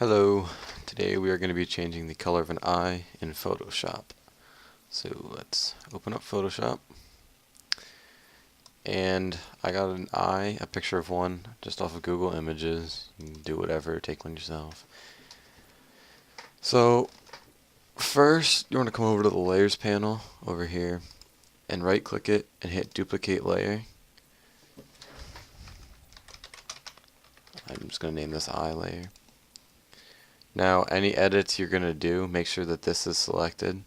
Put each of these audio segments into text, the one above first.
Hello, today we are going to be changing the color of an eye in Photoshop. So let's open up Photoshop, and I got an eye, a picture of one, just off of Google Images. You can do whatever, take one yourself. So first you want to come over to the layers panel over here and right click it and hit duplicate layer. I'm just going to name this eye layer. Now any edits you're going to do, make sure that this is selected,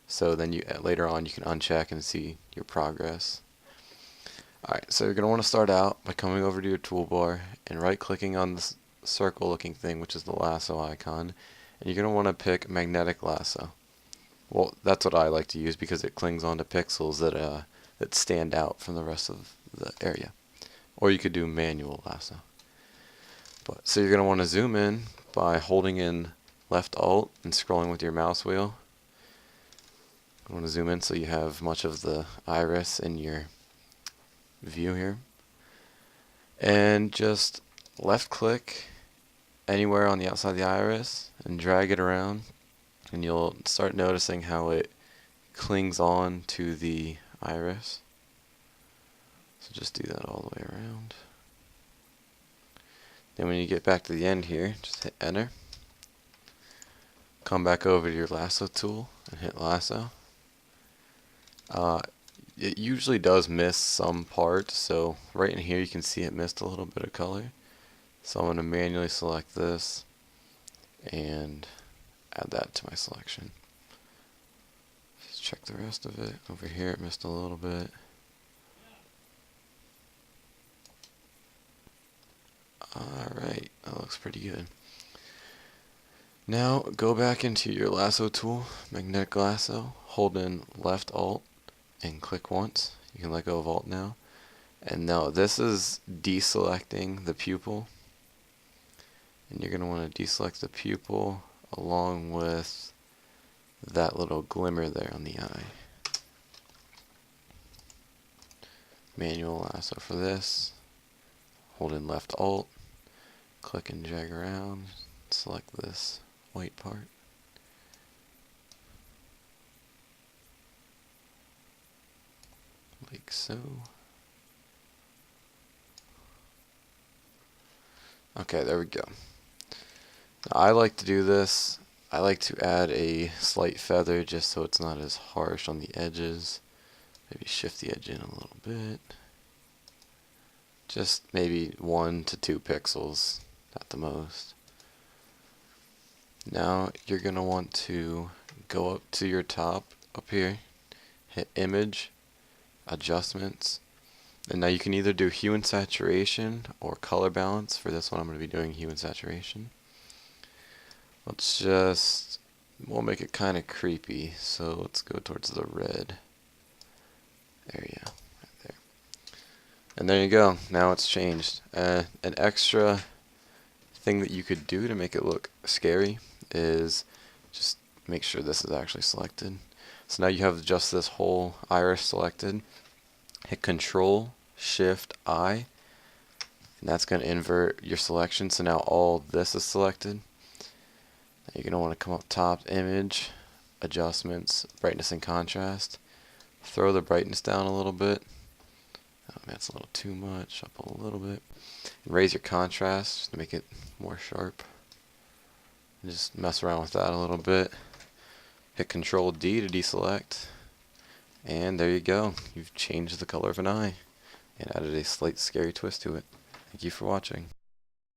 so then you later on you can uncheck and see your progress. Alright, so you're going to want to start out by coming over to your toolbar and right clicking on this circle looking thing, which is the lasso icon, and you're going to want to pick magnetic lasso. Well, that's what I like to use because it clings onto pixels that stand out from the rest of the area. Or you could do manual lasso. So you're going to want to zoom in by holding in left alt and scrolling with your mouse wheel. You want to zoom in so you have much of the iris in your view here. And just left click anywhere on the outside of the iris and drag it around, and you'll start noticing how it clings on to the iris. So just do that all the way around. Then when you get back to the end here, just hit enter. Come back over to your lasso tool and hit lasso. It usually does miss some parts, so right in here you can see it missed a little bit of color. So I'm going to manually select this and add that to my selection. Just check the rest of it. Over here it missed a little bit. Alright, that looks pretty good. Now go back into your lasso tool, magnetic lasso, hold in left alt and click once. You can let go of alt now. And now this is deselecting the pupil. And you're going to want to deselect the pupil along with that little glimmer there on the eye. Manual lasso for this. Hold in left alt, click and drag around, select this white part. Like so. Okay, there we go. Now, I like to do this. I like to add a slight feather just so it's not as harsh on the edges. Maybe shift the edge in a little bit. Just maybe 1 to 2 pixels at the most. Now you're going to want to go up to your top up here, hit image, adjustments, and now you can either do hue and saturation or color balance. For this one I'm going to be doing hue and saturation. We'll make it kind of creepy, so let's go towards the red area right there. And there you go, now it's changed. An extra thing that you could do to make it look scary is just make sure this is actually selected. So now you have just this whole iris selected. Hit Control Shift I, and that's going to invert your selection. So now all this is selected. Now you're going to want to come up top, image, adjustments, brightness and contrast. Throw the brightness down a little bit. Oh, that's a little too much. Up a little bit. And raise your contrast to make it more sharp. And just mess around with that a little bit. Hit Control D to deselect. And there you go. You've changed the color of an eye and added a slight scary twist to it. Thank you for watching.